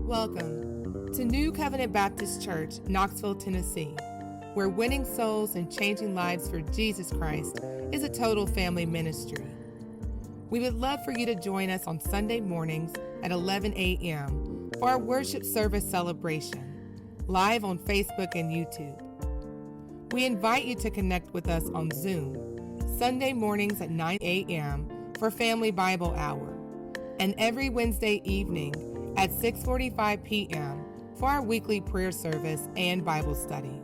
Welcome to New Covenant Baptist Church, Knoxville, Tennessee, where winning souls and changing lives for Jesus Christ is a total family ministry. We would love for you to join us on Sunday mornings at 11 a.m. for our worship service celebration, live on Facebook and YouTube. We invite you to connect with us on Zoom, Sunday mornings at 9 a.m. for Family Bible Hour, and every Wednesday evening at 6:45 p.m. for our weekly prayer service and Bible study.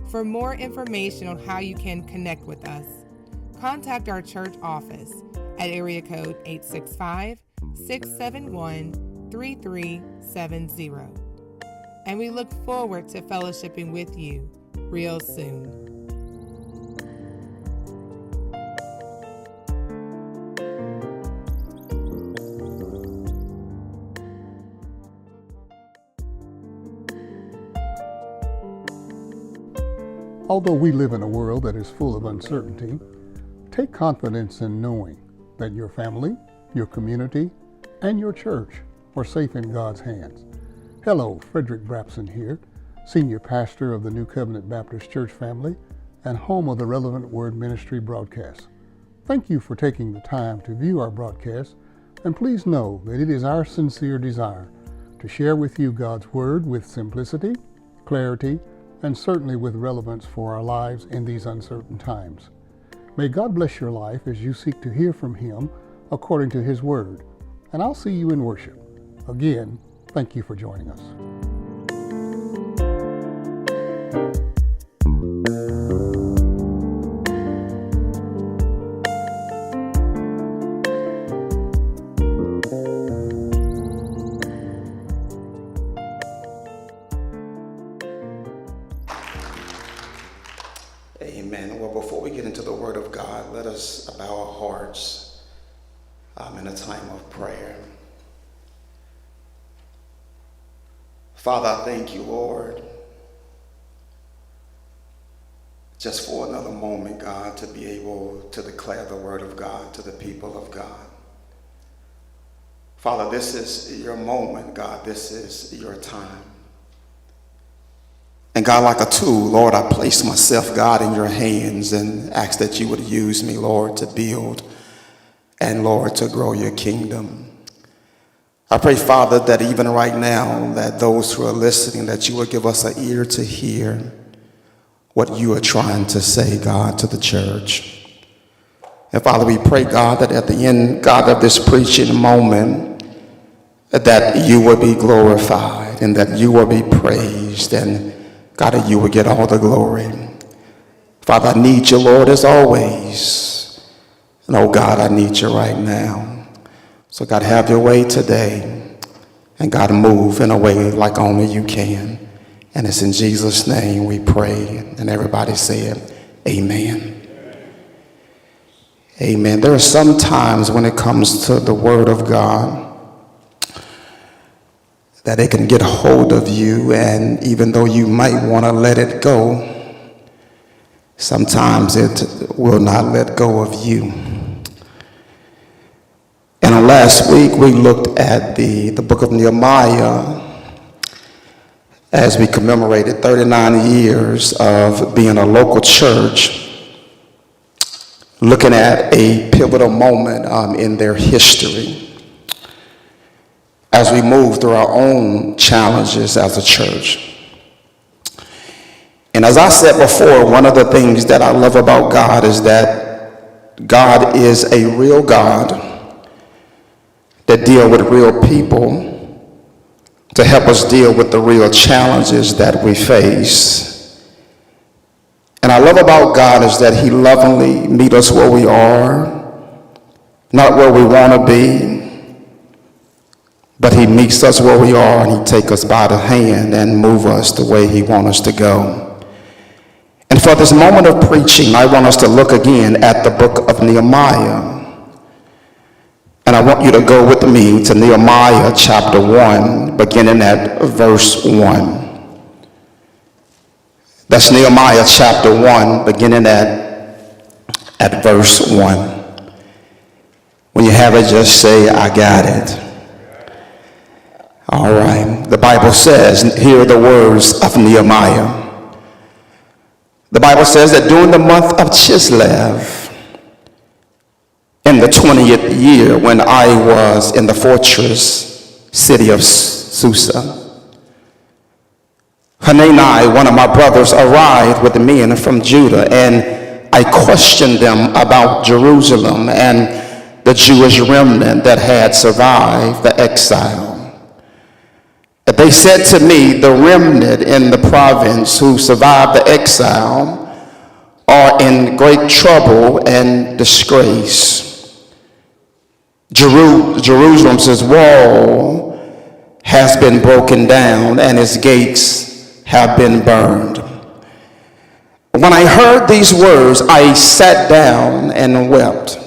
For more information on how you can connect with us, contact our church office at area code 865-671-3370. And we look forward to fellowshipping with you real soon. Although we live in a world that is full of uncertainty, take confidence in knowing that your family, your community, and your church are safe in God's hands. Hello, Frederick Brapson here, Senior Pastor of the New Covenant Baptist Church family and home of the Relevant Word Ministry broadcast. Thank you for taking the time to view our broadcast, and please know that it is our sincere desire to share with you God's Word with simplicity, clarity, and certainly with relevance for our lives in these uncertain times. May God bless your life as you seek to hear from Him according to His Word. And I'll see you in worship. Again, thank you for joining us. Amen. Well, before we get into the Word of God, let us bow our hearts in a time of prayer. Father, I thank you, Lord, just for another moment, God, to be able to declare the Word of God to the people of God. Father, this is your moment, God. This is your time. And God, like a tool, Lord, I place myself, God, in your hands and ask that you would use me, Lord, to build and, Lord, to grow your kingdom. I pray, Father, that even right now, that those who are listening, that you would give us an ear to hear what you are trying to say, God, to the church. And Father, we pray, God, that at the end, God, of this preaching moment, that you will be glorified and that you will be praised, and God, that you will get all the glory. Father, I need you, Lord, as always. And oh God, I need you right now. So God, have your way today. And God, move in a way like only you can. And it's in Jesus' name we pray. And everybody said, amen. Amen. There are some times when it comes to the Word of God that it can get a hold of you, and even though you might want to let it go, sometimes it will not let go of you. And last week we looked at the book of Nehemiah as we commemorated 39 years of being a local church, looking at a pivotal moment in their history as we move through our own challenges as a church. And as I said before, one of the things that I love about God is that God is a real God that deals with real people to help us deal with the real challenges that we face. And I love about God is that he lovingly meets us where we are, not where we want to be, but he meets us where we are, and he takes us by the hand and move us the way he wants us to go. And for this moment of preaching, I want us to look again at the book of Nehemiah. And I want you to go with me to Nehemiah chapter 1, beginning at verse 1. That's Nehemiah chapter 1, beginning at verse 1. When you have it, just say, I got it. All right. The Bible says, hear the words of Nehemiah. The Bible says that during the month of Chislev, in the 20th year, when I was in the fortress city of Susa, Hanani, one of my brothers, arrived with men from Judah, and I questioned them about Jerusalem and the Jewish remnant that had survived the exile. They said to me, the remnant in the province who survived the exile are in great trouble and disgrace. Jerusalem's wall has been broken down and its gates have been burned. When I heard these words, I sat down and wept.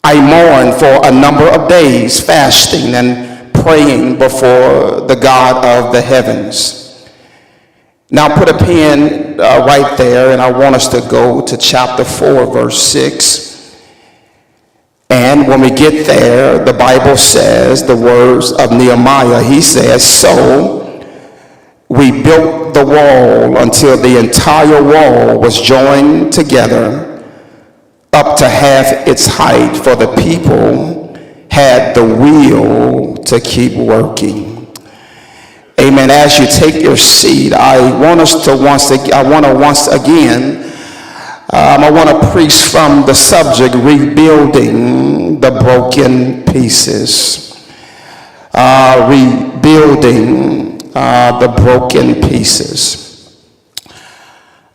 I mourned for a number of days, fasting and praying before the God of the heavens. Now put a pin right there, and I want us to go to chapter 4, verse 6. And when we get there, the Bible says the words of Nehemiah. He says, so we built the wall until the entire wall was joined together up to half its height, for the people had the will to keep working. Amen. As you take your seat, I want to preach from the subject, rebuilding the broken pieces. Rebuilding the broken pieces.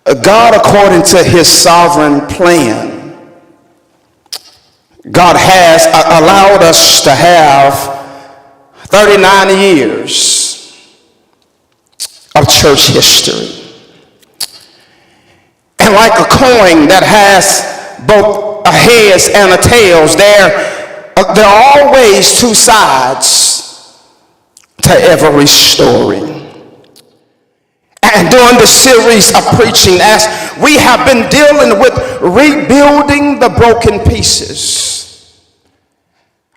God, according to his sovereign plan, God has allowed us to have 39 years of church history. And like a coin that has both a heads and a tails, there are always two sides to every story. And during the series of preaching, as we have been dealing with rebuilding the broken pieces,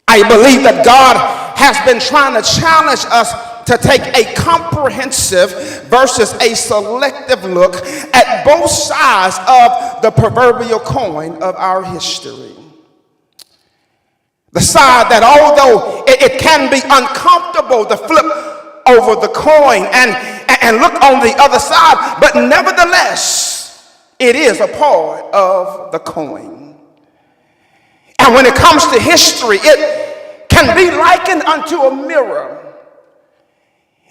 I believe that God has been trying to challenge us to take a comprehensive versus a selective look at both sides of the proverbial coin of our history. The side that, although it can be uncomfortable to flip over the coin and look on the other side, but nevertheless, it is a part of the coin. And when it comes to history, it can be likened unto a mirror,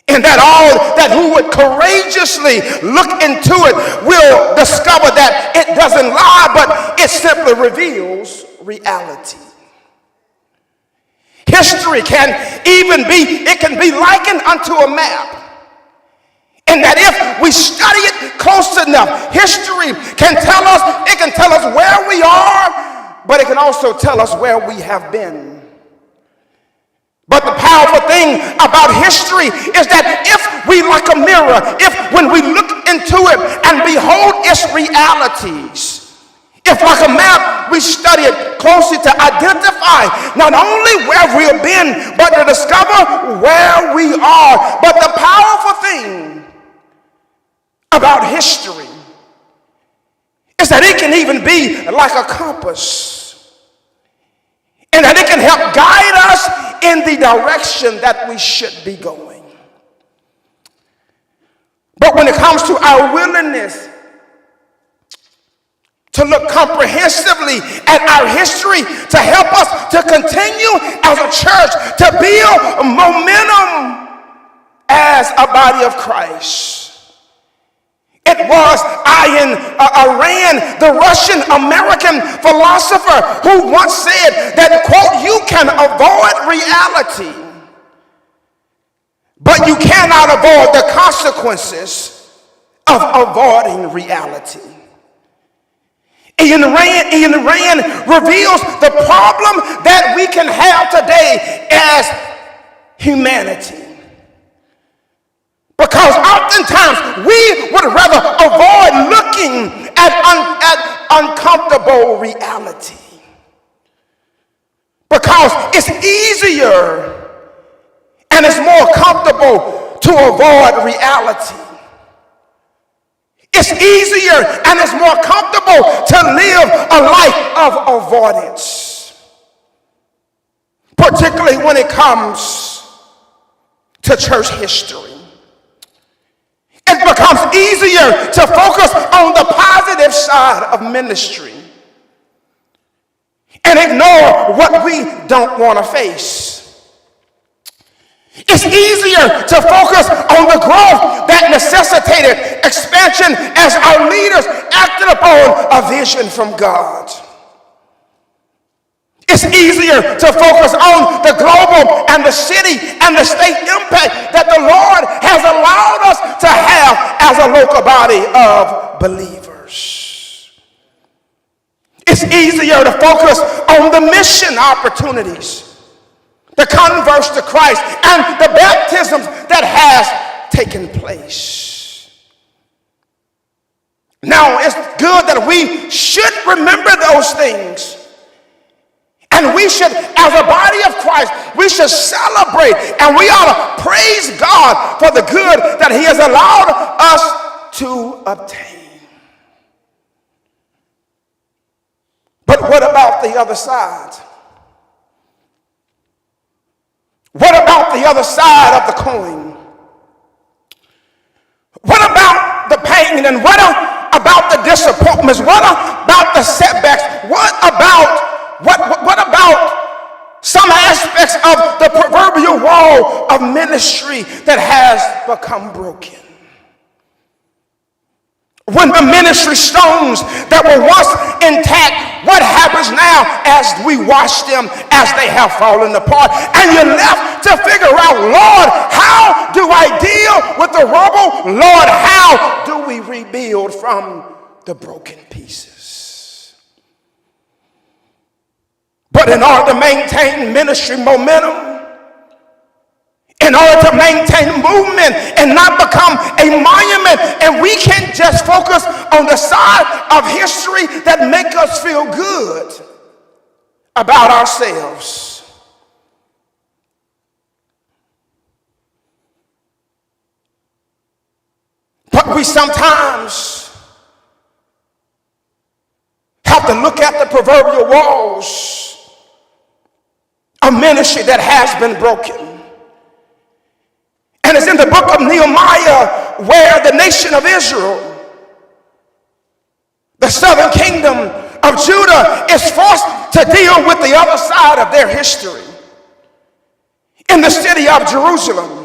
in that all that who would courageously look into it will discover that it doesn't lie, but it simply reveals reality. History can be likened unto a map, in that if we study it close enough, history can tell us where we are, but it can also tell us where we have been. But the powerful thing about history is that if we, like a mirror, when we look into it and behold its realities, if like a map we study it closely to identify not only where we've been, but to discover where we are. But the powerful thing about history is that it can even be like a compass, and that it can help guide us in the direction that we should be going. But when it comes to our willingness to look comprehensively at our history to help us to continue as a church to build momentum as a body of Christ, it was Iran, the Russian-American philosopher, who once said that, quote, you can avoid reality, but you cannot avoid the consequences of avoiding reality. Ian Rand reveals the problem that we can have today as humanity. Because oftentimes we would rather avoid looking at uncomfortable reality, because it's easier and it's more comfortable to avoid reality. It's easier and it's more comfortable to live a life of avoidance, particularly when it comes to church history. It becomes easier to focus on the positive side of ministry and ignore what we don't want to face. It's easier to focus on the growth that necessitated expansion as our leaders acted upon a vision from God. It's easier to focus on the global and the city and the state impact that the Lord has allowed us to have as a local body of believers. It's easier to focus on the mission opportunities, the converts to Christ, and the baptisms that has taken place. Now, it's good that we should remember those things. And we should, as a body of Christ, we should celebrate and we ought to praise God for the good that he has allowed us to obtain. But what about the other side? What about the other side of the coin? What about the pain, and what about the disappointments? What about the setbacks? What about some aspects of the proverbial wall of ministry that has become broken? When the ministry stones that were once intact, what happens now as we watch them as they have fallen apart? And you're left to figure out, Lord, how do I deal with the rubble? Lord, how do we rebuild from the broken pieces? But in order to maintain ministry momentum, in order to maintain movement and not become a monument, and we can't just focus on the side of history that make us feel good about ourselves. But we sometimes have to look at the proverbial walls of ministry that has been broken. And it's in the book of Nehemiah where the nation of Israel, the southern kingdom of Judah, is forced to deal with the other side of their history in the city of Jerusalem.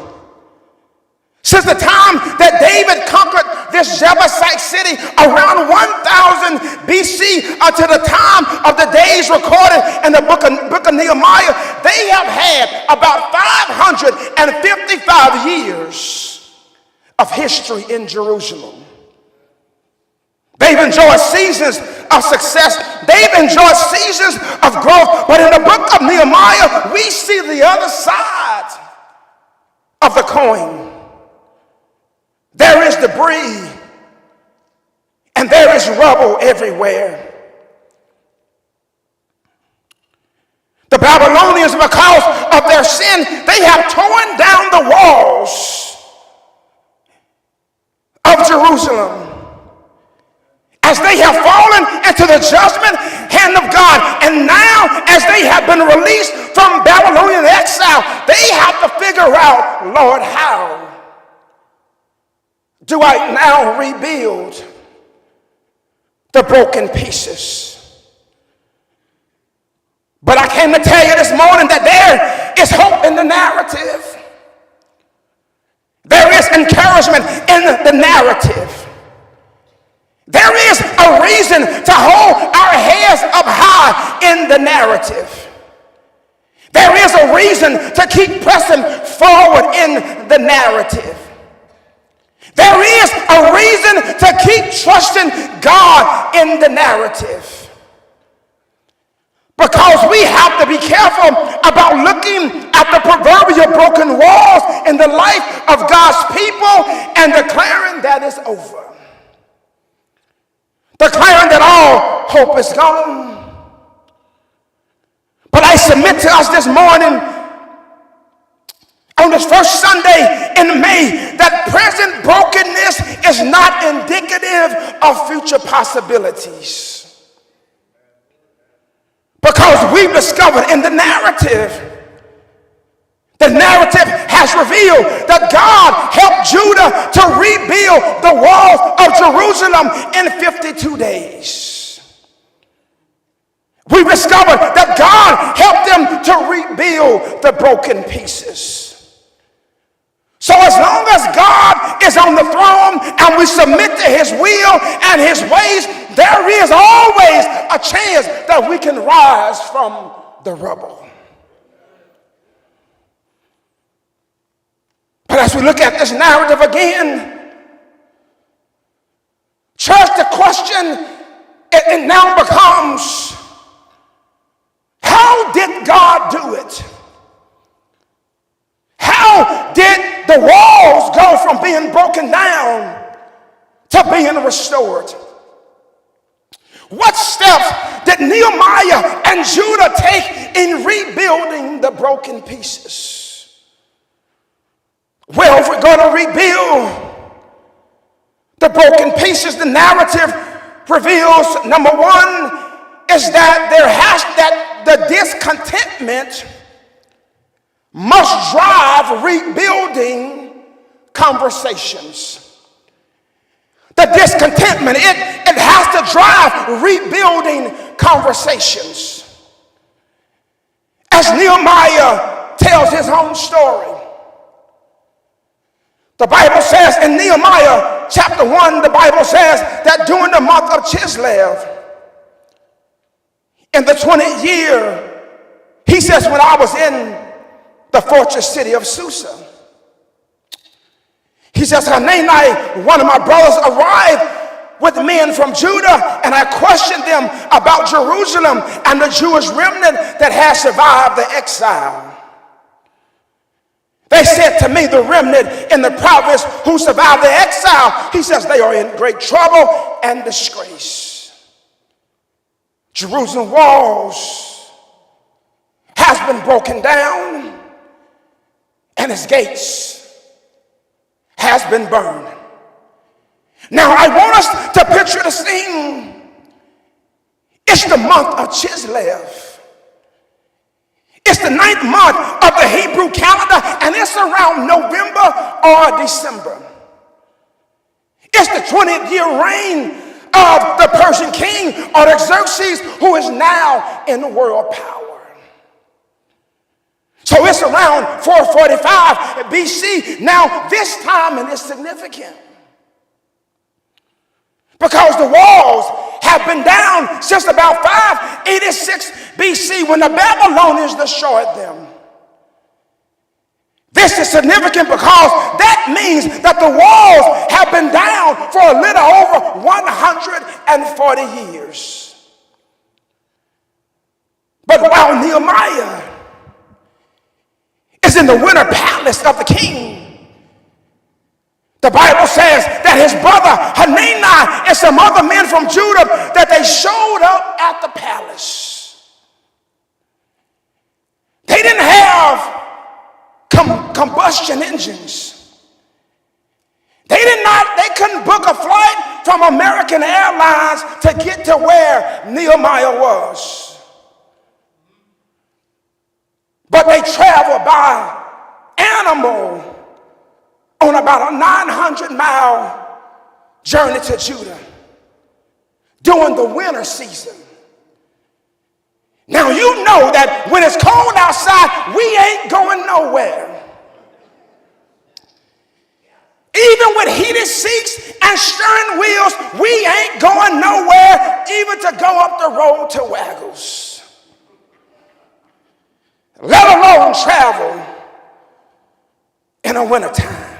Since the time that David conquered this Jebusite city around 1000 BC until the time of the days recorded in the book of Nehemiah, they have had about 555 years of history in Jerusalem. They've enjoyed seasons of success. They've enjoyed seasons of growth. But in the book of Nehemiah, we see the other side of the coin. There is debris and there is rubble everywhere. The Babylonians, because of their sin, they have torn down the walls of Jerusalem as they have fallen into the judgment hand of God. And now, as they have been released from Babylonian exile, they have to figure out, Lord, how do I now rebuild the broken pieces? But I came to tell you this morning that there is hope in the narrative. There is encouragement in the narrative. There is a reason to hold our heads up high in the narrative. There is a reason to keep pressing forward in the narrative. There is a reason to keep trusting God in the narrative. Because we have to be careful about looking at the proverbial broken walls in the life of God's people and declaring that it's over. Declaring that all hope is gone. But I submit to us this morning on this first Sunday in May that present brokenness is not indicative of future possibilities. Because we've discovered in the narrative has revealed that God helped Judah to rebuild the walls of Jerusalem in 52 days. We discovered that God helped them to rebuild the broken pieces. So as long as God is on the throne and we submit to his will and his ways, there is always a chance that we can rise from the rubble. But as we look at this narrative again, church, the question it now becomes, how did God do it? How did the walls go from being broken down to being restored? What steps did Nehemiah and Judah take in rebuilding the broken pieces? Well, if we're going to rebuild the broken pieces, the narrative reveals, number one, is that the discontentment must drive rebuilding conversations. The discontentment, it has to drive rebuilding conversations. As Nehemiah tells his own story, the Bible says in Nehemiah chapter 1, the Bible says that during the month of Chislev, in the 20th year, he says, when I was in the fortress city of Susa, he says, Hanani, one of my brothers, arrived with men from Judah, and I questioned them about Jerusalem and the Jewish remnant that had survived the exile. They said to me, the remnant in the province who survived the exile, he says, they are in great trouble and disgrace. Jerusalem walls has been broken down and its gates has been burned. Now I want us to picture the scene. It's the month of Chislev. It's the 9th month of the Hebrew calendar, and it's around November or December. It's the 20th year reign of the Persian king Artaxerxes, who is now in world power. So it's around 445 BC. Now this timing is significant because the walls have been down since about 586 BC when the Babylonians destroyed them. This is significant because that means that the walls have been down for a little over 140 years. But while Nehemiah is in the winter palace of the king, the Bible says that his brother Hanani and some other men from Judah, that they showed up at the palace. They didn't have combustion engines. They couldn't book a flight from American Airlines to get to where Nehemiah was. But they traveled by animal on about a 900-mile journey to Judah during the winter season. Now you know that when it's cold outside, we ain't going nowhere. Even with heated seats and steering wheels, we ain't going nowhere, even to go up the road to Waggles. Let alone travel in the wintertime.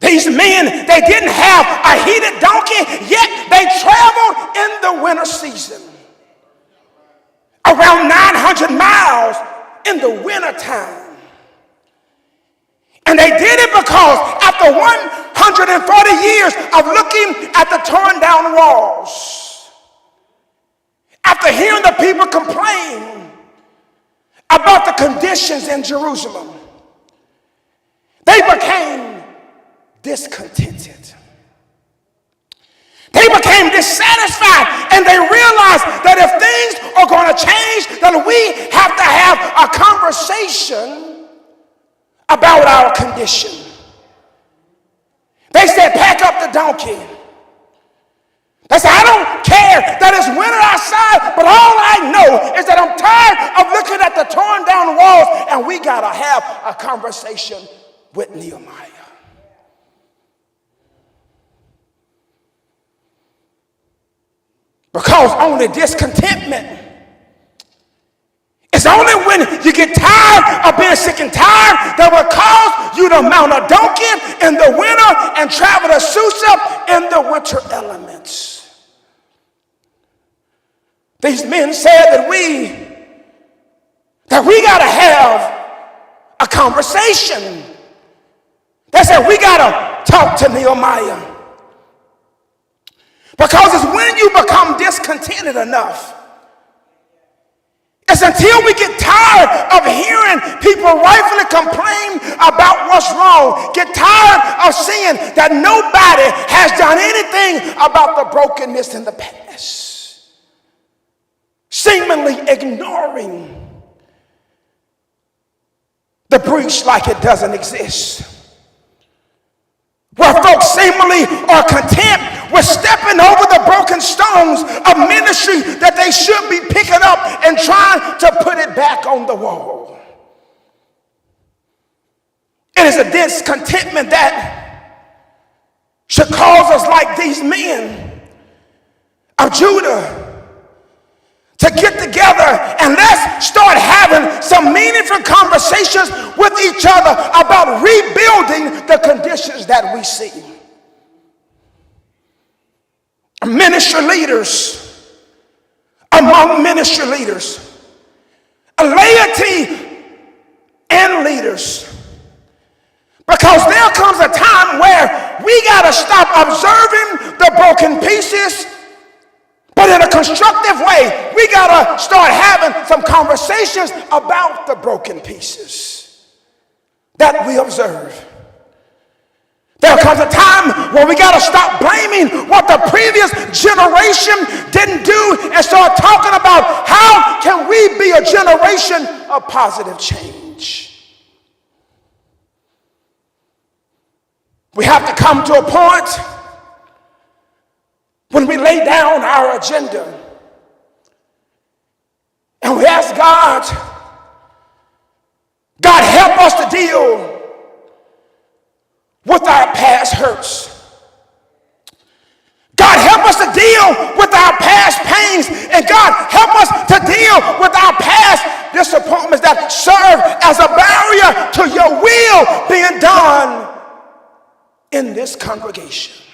These men, they didn't have a heated donkey, yet they traveled in the winter season. Around 900 miles in the wintertime. And they did it because after 140 years of looking at the torn down walls, after hearing the people complain about the conditions in Jerusalem, they became discontented. They became dissatisfied, and they realized that if things are going to change, then we have to have a conversation about our condition. They said, pack up the donkey. They said, I don't care that it's winter outside, but all I know is that I'm tired of looking at the torn down walls, and we got to have a conversation with Nehemiah. Because only discontentment is only when you get tired of being sick and tired that will cause you to mount a donkey in the winter and travel to Susa in the winter elements. These men said that we got to have a conversation. They said we got to talk to Nehemiah. Because it's when you become discontented enough. It's until we get tired of hearing people rightfully complain about what's wrong, get tired of seeing that nobody has done anything about the brokenness in the past, seemingly ignoring the breach like it doesn't exist. Where folks seemingly are content with stepping over the broken stones of ministry that they should be picking up and trying to put it back on the wall. It is a discontentment that should cause us, like these men of Judah, to get together and let's start having some meaningful conversations with each other about rebuilding the conditions that we see. Ministry leaders, among ministry leaders, laity and leaders. Because there comes a time where we got to stop observing the broken pieces, but in a constructive way, we got to start having some conversations about the broken pieces that we observe. There comes a time where we got to stop blaming what the previous generation didn't do and start talking about how can we be a generation of positive change. We have to come to a point when we lay down our agenda and we ask God, God, help us to deal with our past hurts. God, help us to deal with our past pains. And God, help us to deal with our past disappointments that serve as a barrier to your will being done in this congregation.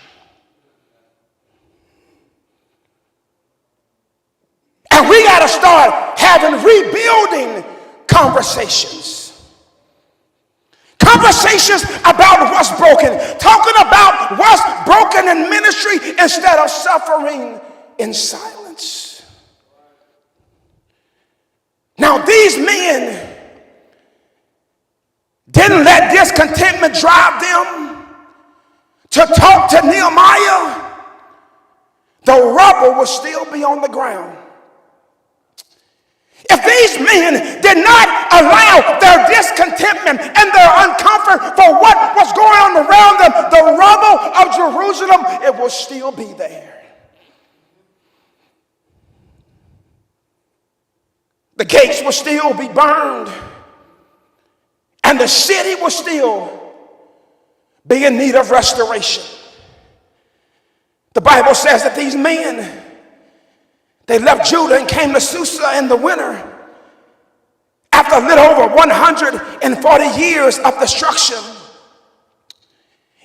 And we got to start having rebuilding conversations. Conversations about what's broken. Talking about what's broken in ministry instead of suffering in silence. Now these men didn't let discontentment drive them to talk to Nehemiah. The rubble would still be on the ground. If these men did not allow their discontentment and their uncomfort for what was going on around them, the rubble of Jerusalem, it will still be there. The gates will still be burned, and the city will still be in need of restoration. The Bible says that these men, they left Judah and came to Susa in the winter after a little over 140 years of destruction.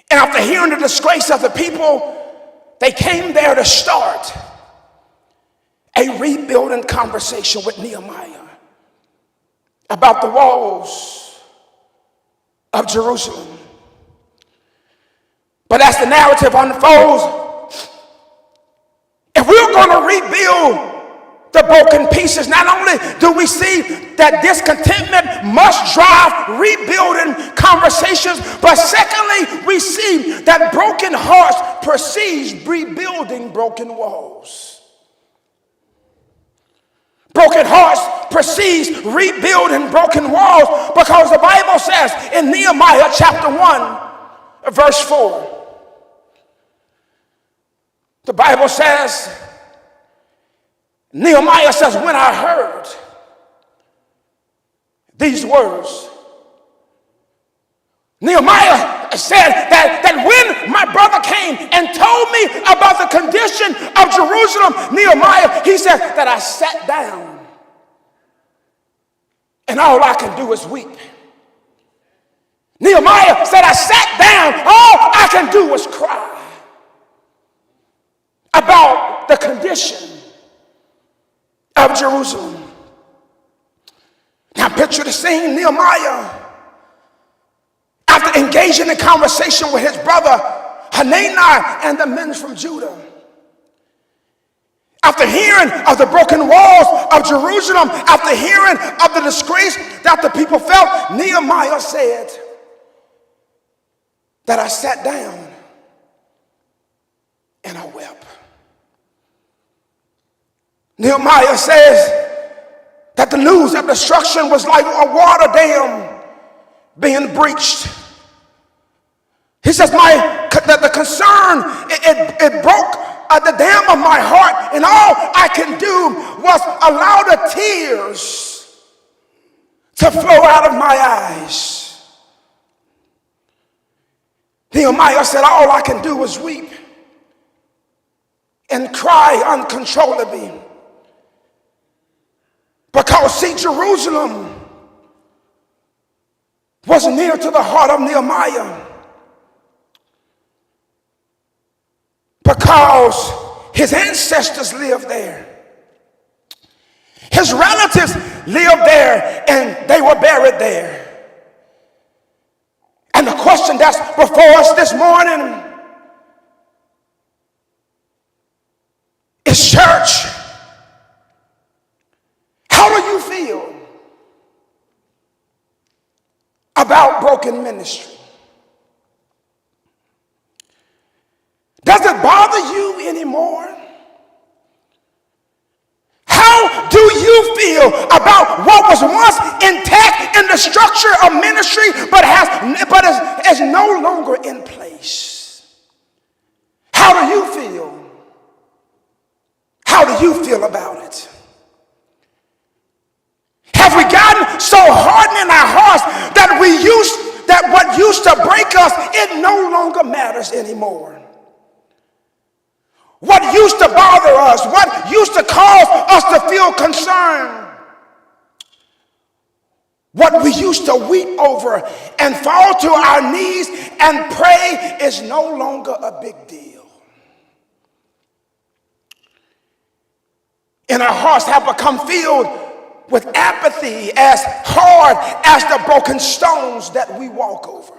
And after hearing the disgrace of the people, they came there to start a rebuilding conversation with Nehemiah about the walls of Jerusalem. But as the narrative unfolds, if we're going to rebuild the the broken pieces, not only do we see that discontentment must drive rebuilding conversations, but secondly, we see that broken hearts precedes rebuilding broken walls. Broken hearts precedes rebuilding broken walls, because the Bible says in Nehemiah chapter 1, verse 4, the Bible says, Nehemiah says, when I heard these words, Nehemiah said that when my brother came and told me about the condition of Jerusalem, Nehemiah, he said that I sat down and all I can do is weep. Nehemiah said I sat down, all I can do was cry about the condition of Jerusalem. Now picture the scene. Nehemiah, after engaging in conversation with his brother Hanani and the men from Judah, after hearing of the broken walls of Jerusalem, after hearing of the disgrace that the people felt, Nehemiah said that I sat down and I wept. Nehemiah says that the news of destruction was like a water dam being breached. He says, the concern, it broke the dam of my heart, and all I can do was allow the tears to flow out of my eyes. Nehemiah said, all I can do is weep and cry uncontrollably. Because, see, Jerusalem was near to the heart of Nehemiah. Because his ancestors lived there. His relatives lived there and they were buried there. And the question that's before us this morning is, church, how do you feel about broken ministry? Does it bother you anymore? How do you feel about what was once intact in the structure of ministry but is no longer in place? How do you feel? How do you feel about it? Have we gotten so hardened in our hearts that what used to break us, it no longer matters anymore? What used to bother us, what used to cause us to feel concerned, what we used to weep over and fall to our knees and pray is no longer a big deal. And our hearts have become filled with apathy, as hard as the broken stones that we walk over.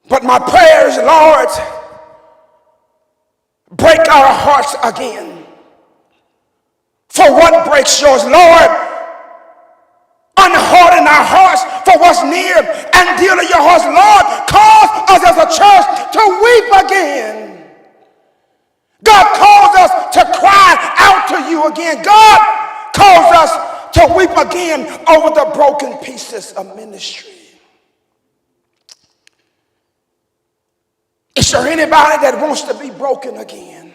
But my prayer is, Lord, break our hearts again. For what breaks yours, Lord? Unharden our hearts for what's near and dear to your hearts. Lord, cause us as a church to weep again. God calls us to cry out to you again. God calls us to weep again over the broken pieces of ministry. Is there anybody that wants to be broken again?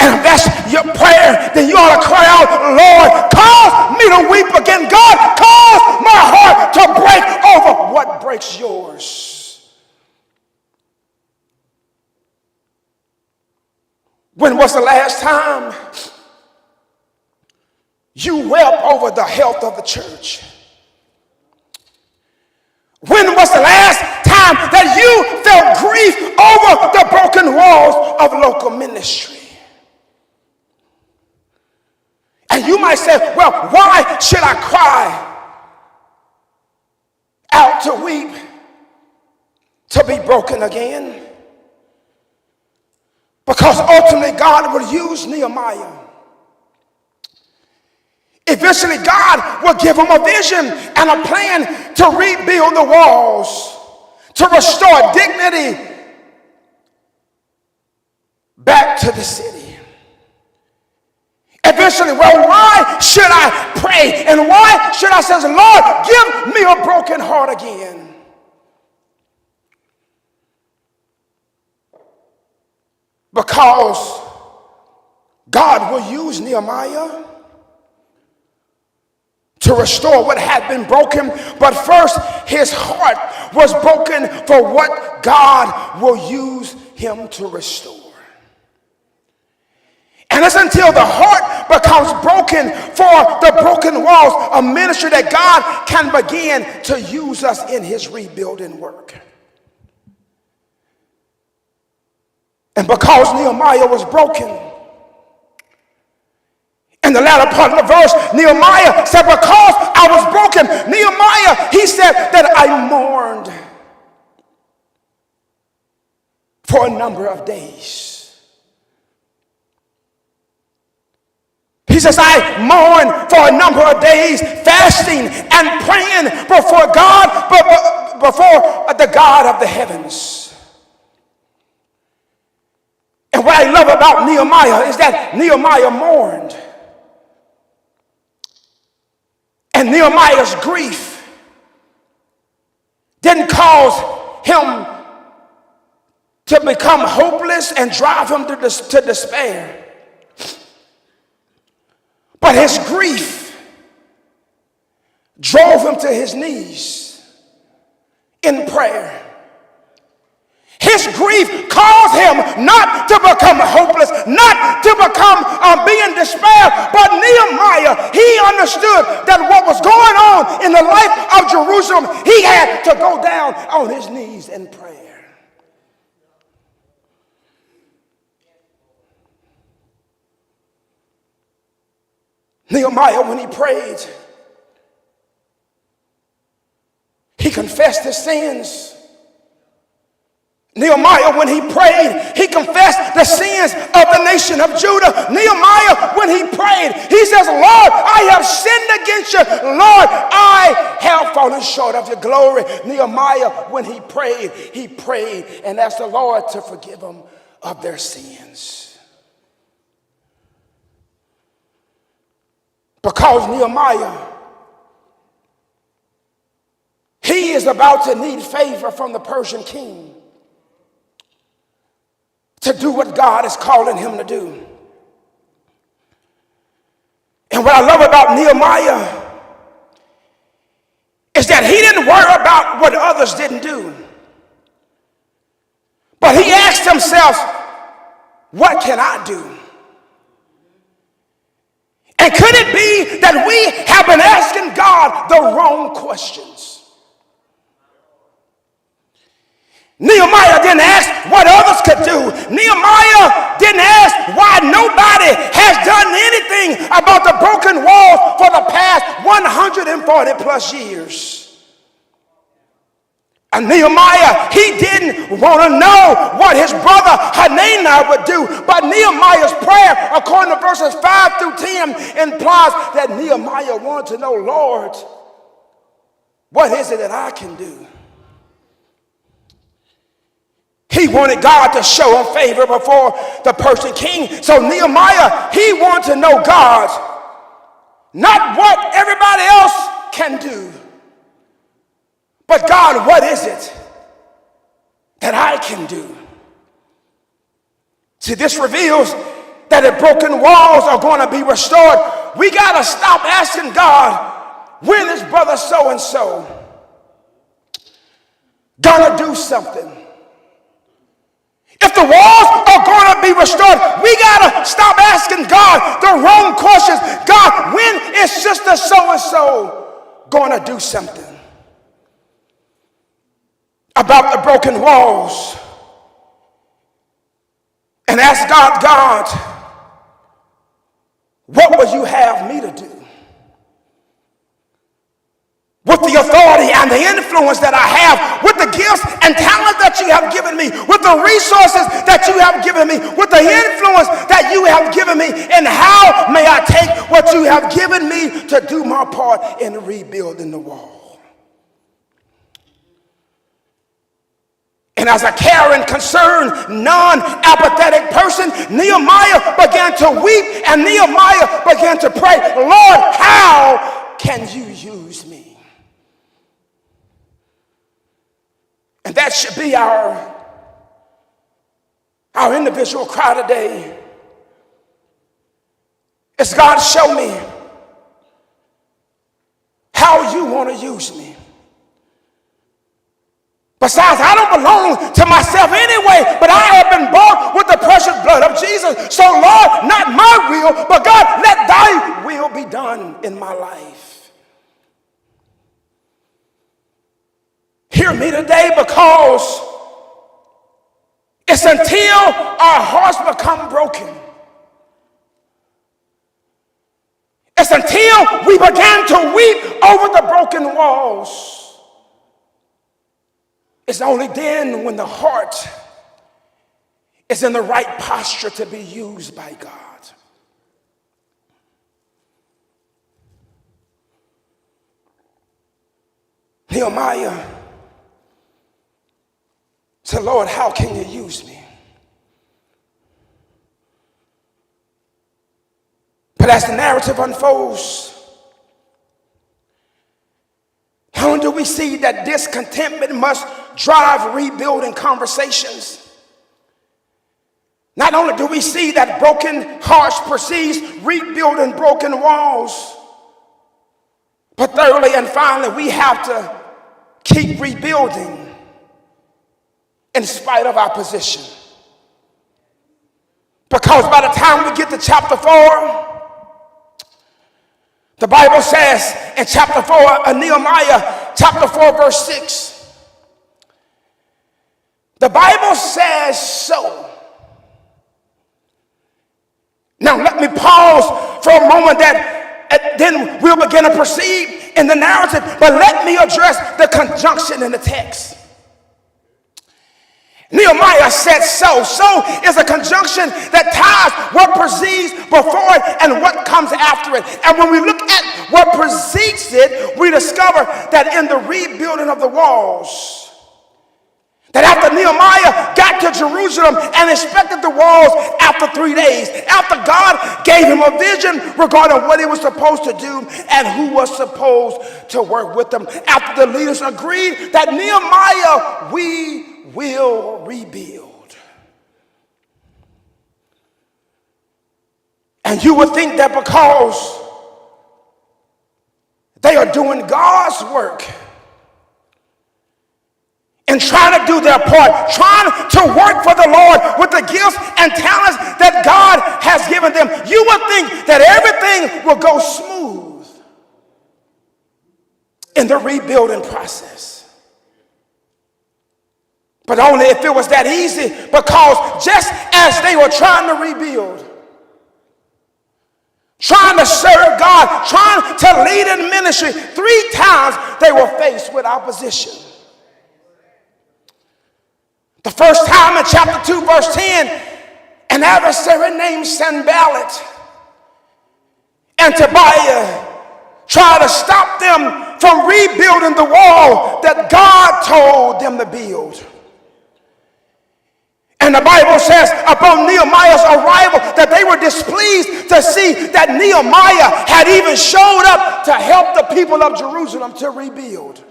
And if that's your prayer, then you ought to cry out, Lord, cause me to weep again. God, cause my heart to break over what breaks yours. When was the last time you wept over the health of the church? When was the last time that you felt grief over the broken walls of local ministry? And you might say, well, why should I cry out to weep to be broken again? Because ultimately God would use Nehemiah. Eventually God will give him a vision and a plan to rebuild the walls, to restore dignity back to the city. Eventually, well, why should I pray? And why should I say, Lord, give me a broken heart again? Because God will use Nehemiah to restore what had been broken. But first, his heart was broken for what God will use him to restore. And it's until the heart becomes broken for the broken walls, a ministry that God can begin to use us in his rebuilding work. And because Nehemiah was broken, in the latter part of the verse, Nehemiah said, because I was broken, Nehemiah, he said that I mourned for a number of days. He says, I mourned for a number of days, fasting and praying before God, before the God of the heavens. And what I love about Nehemiah is that Nehemiah mourned. And Nehemiah's grief didn't cause him to become hopeless and drive him to despair. But his grief drove him to his knees in prayer. His grief caused him not to become hopeless, not to become be in despair. But Nehemiah, he understood that what was going on in the life of Jerusalem, he had to go down on his knees in prayer. Nehemiah, when he prayed, he confessed his sins. Nehemiah, when he prayed, he confessed the sins of the nation of Judah. Nehemiah, when he prayed, he says, Lord, I have sinned against you. Lord, I have fallen short of your glory. Nehemiah, when he prayed and asked the Lord to forgive them of their sins. Because Nehemiah, he is about to need favor from the Persian king to do what God is calling him to do. And what I love about Nehemiah is that he didn't worry about what others didn't do. But he asked himself, what can I do? And could it be that we have been asking God the wrong questions? Nehemiah didn't ask what others could do. Nehemiah didn't ask why nobody has done anything about the broken walls for the past 140 plus years. And Nehemiah, he didn't want to know what his brother Hanani would do. But Nehemiah's prayer, according to verses 5 through 10, implies that Nehemiah wanted to know, Lord, what is it that I can do? He wanted God to show him favor before the Persian king. So Nehemiah, he wanted to know God, not what everybody else can do, but God, what is it that I can do? See, this reveals that if broken walls are going to be restored, we got to stop asking God, when is brother so-and-so going to do something? If the walls are going to be restored, we got to stop asking God the wrong questions. God, when is sister so-and-so going to do something about the broken walls? And ask God, what would you have me to do with the the authority and the influence that I have, with the gifts and talents that you have given me, with the resources that you have given me, with the influence that you have given me, and how may I take what you have given me to do my part in rebuilding the wall? And as a caring, concerned, non-apathetic person, Nehemiah began to weep and Nehemiah began to pray, Lord, how can you use me? And that should be our individual cry today. Is God, show me how you want to use me. Besides, I don't belong to myself anyway, but I have been bought with the precious blood of Jesus. So Lord, not my will, but God, let thy will be done in my life. Hear me today, because it's until our hearts become broken. It's until we begin to weep over the broken walls. It's only then when the heart is in the right posture to be used by God. Nehemiah said, Lord, how can you use me? But as the narrative unfolds, not only do we see that discontentment must drive rebuilding conversations, not only do we see that broken hearts precedes rebuilding broken walls, but thirdly and finally, we have to keep rebuilding in spite of our position. Because by the time we get to chapter 4, the Bible says in chapter 4 of Nehemiah, chapter 4, verse 6, the Bible says so. Now let me pause for a moment, that then we'll begin to proceed in the narrative, but let me address the conjunction in the text. Nehemiah said so. So is a conjunction that ties what precedes before it and what comes after it. And when we look at what precedes it, we discover that in the rebuilding of the walls, that after Nehemiah got to Jerusalem and inspected the walls after 3 days, after God gave him a vision regarding what he was supposed to do and who was supposed to work with him, after the leaders agreed that Nehemiah, we will rebuild. And you would think that because they are doing God's work and trying to do their part, trying to work for the Lord with the gifts and talents that God has given them, you would think that everything will go smooth in the rebuilding process. But only if it was that easy, because just as they were trying to rebuild, trying to serve God, trying to lead in ministry, 3 times they were faced with opposition. The first time in chapter 2, verse 10, an adversary named Sanballat and Tobiah tried to stop them from rebuilding the wall that God told them to build. And the Bible says upon Nehemiah's arrival that they were displeased to see that Nehemiah had even showed up to help the people of Jerusalem to rebuild.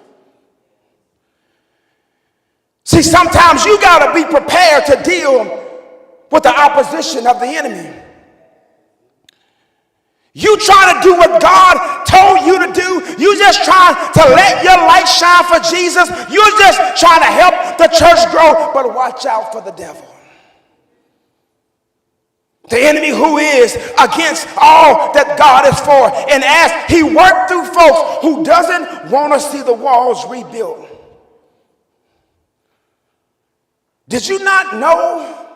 See, sometimes you got to be prepared to deal with the opposition of the enemy. You trying to do what God told you to do. You just trying to let your light shine for Jesus. You're just trying to help the church grow, but watch out for the devil. The enemy who is against all that God is for. And as he worked through folks who doesn't want to see the walls rebuilt. Did you not know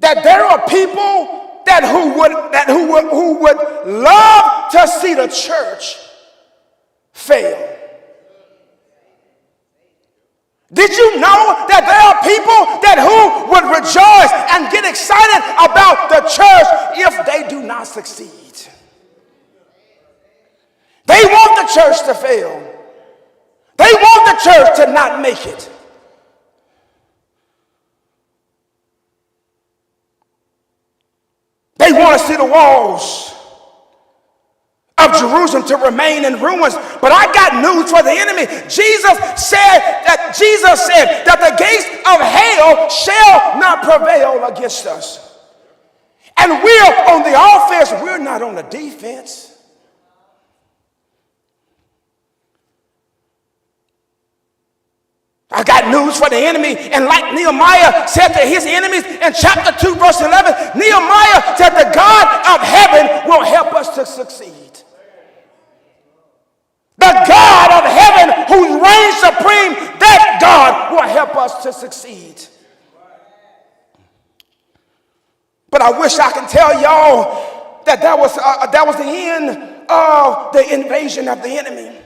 that there are people who would love to see the church fail. Did you know that there are people that who would rejoice and get excited about the church if they do not succeed? They want the church to fail. They want the church to not make it. They want to see the walls of Jerusalem to remain in ruins. But I got news for the enemy. Jesus said that the gates of hell shall not prevail against us. And we're on the offense, we're not on the defense. I got news for the enemy. And like Nehemiah said to his enemies in chapter 2, verse 11, Nehemiah said, the God of heaven will help us to succeed. The God of heaven who reigns supreme, that God will help us to succeed. But I wish I could tell y'all that that was the end of the invasion of the enemy.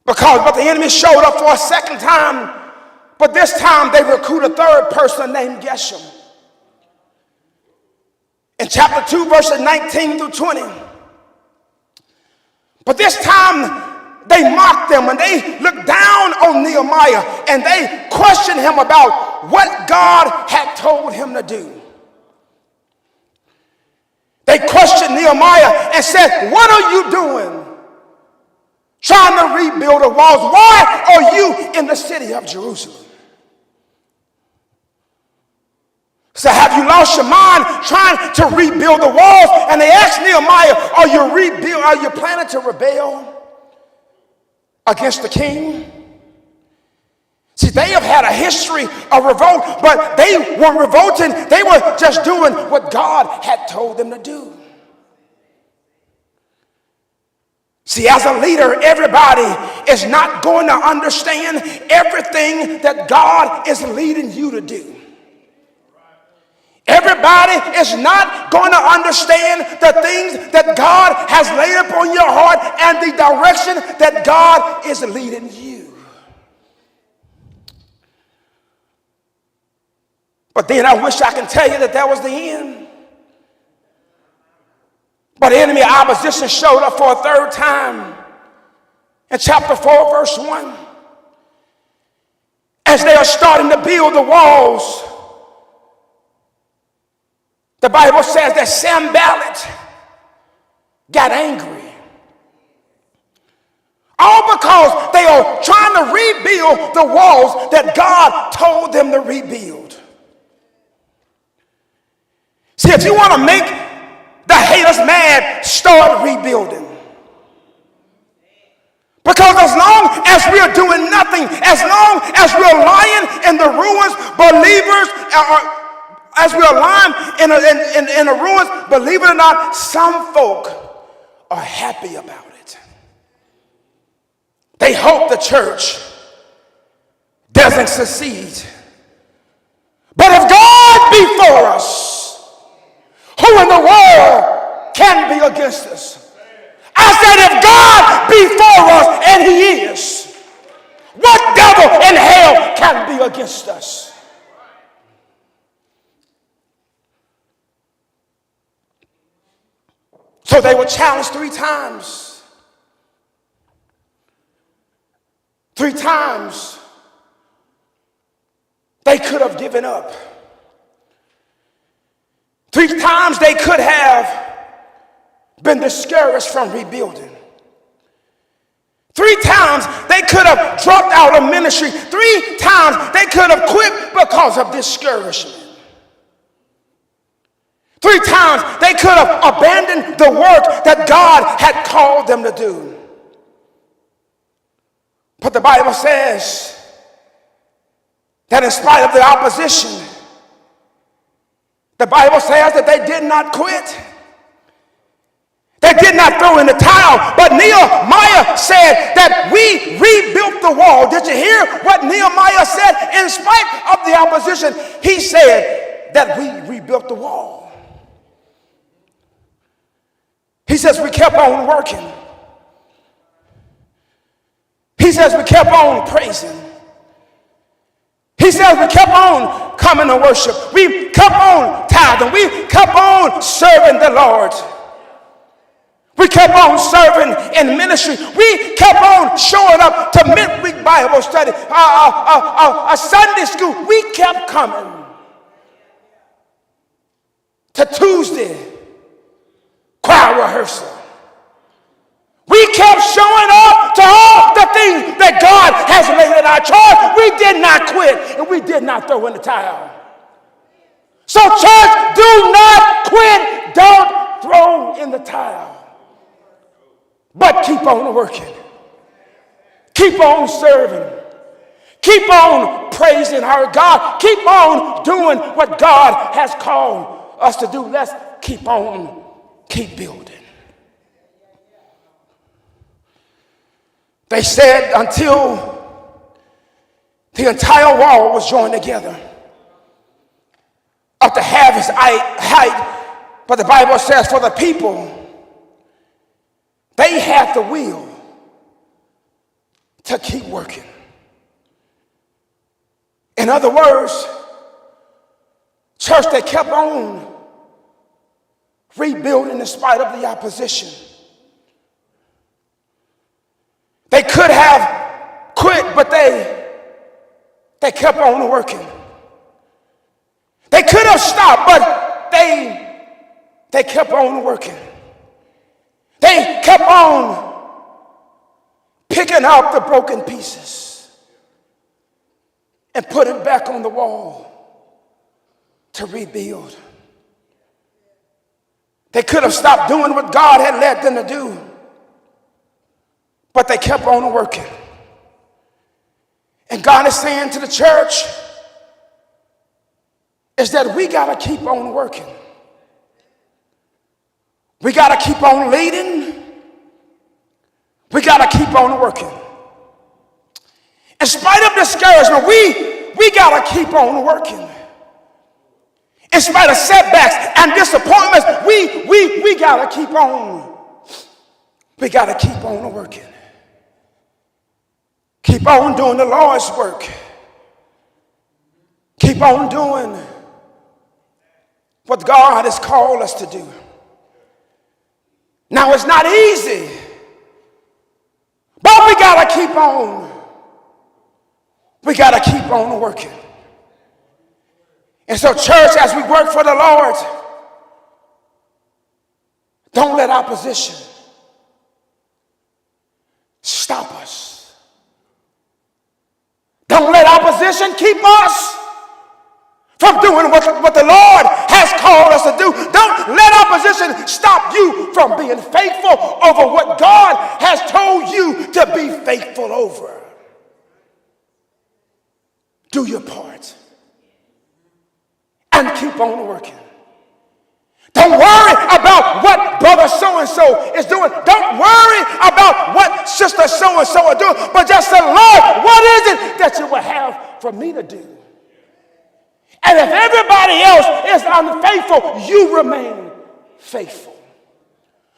But the enemy showed up for a second time, but this time they recruit a third person named Geshem. In chapter 2, verses 19 through 20. But this time they mocked them and they looked down on Nehemiah and they questioned him about what God had told him to do. They questioned Nehemiah and said, what are you doing? Trying to rebuild the walls. Why are you in the city of Jerusalem? So have you lost your mind trying to rebuild the walls? And they asked Nehemiah, are you planning to rebel against the king? See, they have had a history of revolt, but they weren't revolting. They were just doing what God had told them to do. See, as a leader, everybody is not going to understand everything that God is leading you to do. Everybody is not going to understand the things that God has laid upon your heart and the direction that God is leading you. But then I wish I could tell you that was the end. But the enemy opposition showed up for a third time in chapter 4, verse 1. As they are starting to build the walls, the Bible says that Sanballat got angry. All because they are trying to rebuild the walls that God told them to rebuild. See, if you want to make the haters mad, start rebuilding. Because as long as we are doing nothing, as long as we are lying in the ruins, believers as we are lying in the ruins, believe it or not, some folk are happy about it. They hope the church doesn't succeed. But if God be for us, who in the world can be against us? I said, if God be for us, and he is, what devil in hell can be against us? So they were challenged 3 times. 3 times they could have given up. 3 times they could have been discouraged from rebuilding. 3 times they could have dropped out of ministry. 3 times they could have quit because of discouragement. 3 times they could have abandoned the work that God had called them to do. But the Bible says that in spite of the opposition, the Bible says that they did not quit. They did not throw in the towel. But Nehemiah said that we rebuilt the wall. Did you hear what Nehemiah said? In spite of the opposition, he said that we rebuilt the wall. He says we kept on working. He says we kept on praising. He says we kept on coming to worship. We kept on tithing. We kept on serving the Lord. We kept on serving in ministry. We kept on showing up to midweek Bible study, a Sunday school. We kept coming to Tuesday choir rehearsal. We kept showing up to all the things that God has laid in our charge. We did not quit, and we did not throw in the towel. So church, do not quit. Don't throw in the towel. But keep on working. Keep on serving. Keep on praising our God. Keep on doing what God has called us to do. Let's keep building. They said until the entire wall was joined together up to half its height, but the Bible says for the people, they had the will to keep working. In other words, church, they kept on rebuilding in spite of the opposition. They could have quit, but they kept on working. They could have stopped, but they kept on working. They kept on picking up the broken pieces and put it back on the wall to rebuild. They could have stopped doing what God had led them to do, but they kept on working. And God is saying to the church is that we got to keep on working. We got to keep on leading. We got to keep on working. In spite of discouragement, we got to keep on working. In spite of setbacks and disappointments, we got to keep on. We got to keep on working. Keep on doing the Lord's work. Keep on doing what God has called us to do. Now, it's not easy, but we got to keep on. We got to keep on working. And so, church, as we work for the Lord, don't let opposition stop us. Don't let opposition keep us from doing what the Lord has called us to do. Don't let opposition stop you from being faithful over what God has told you to be faithful over. Do your part and keep on working. Don't worry about what brother so-and-so is doing. Don't worry about what sister so-and-so is doing. But just say, Lord, what is it that you will have for me to do? And if everybody else is unfaithful, you remain faithful.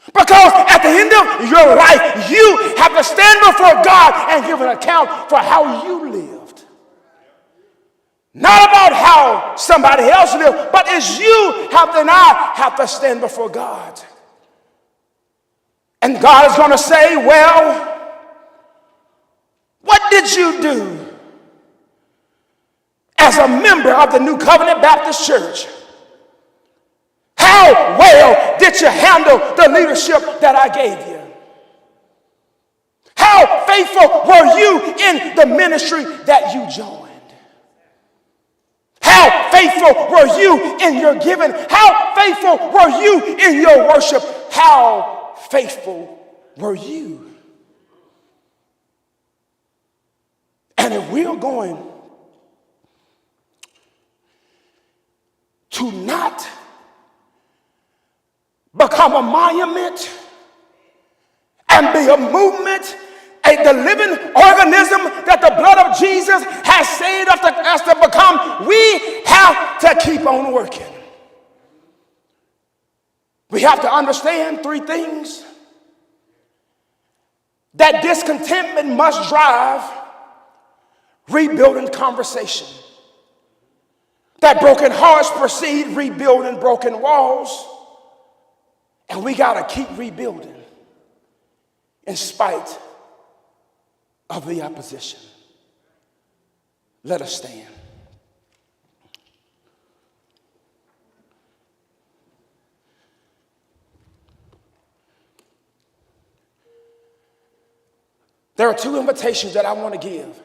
Because at the end of your life, you have to stand before God and give an account for how you lived. Not about how somebody else lived, but as you have and I have to stand before God. And God is going to say, well, what did you do as a member of the New Covenant Baptist Church? How well did you handle the leadership that I gave you? How faithful were you in the ministry that you joined? How faithful were you in your giving? How faithful were you in your worship? How faithful were you? And if we're going to not become a monument and be a movement, the living organism that the blood of Jesus has saved us to become, we have to keep on working. We have to understand three things. that discontentment must drive rebuilding conversation. That broken hearts proceed rebuilding broken walls. And we got to keep rebuilding in spite of the opposition. Let us stand. There are two invitations that I want to give.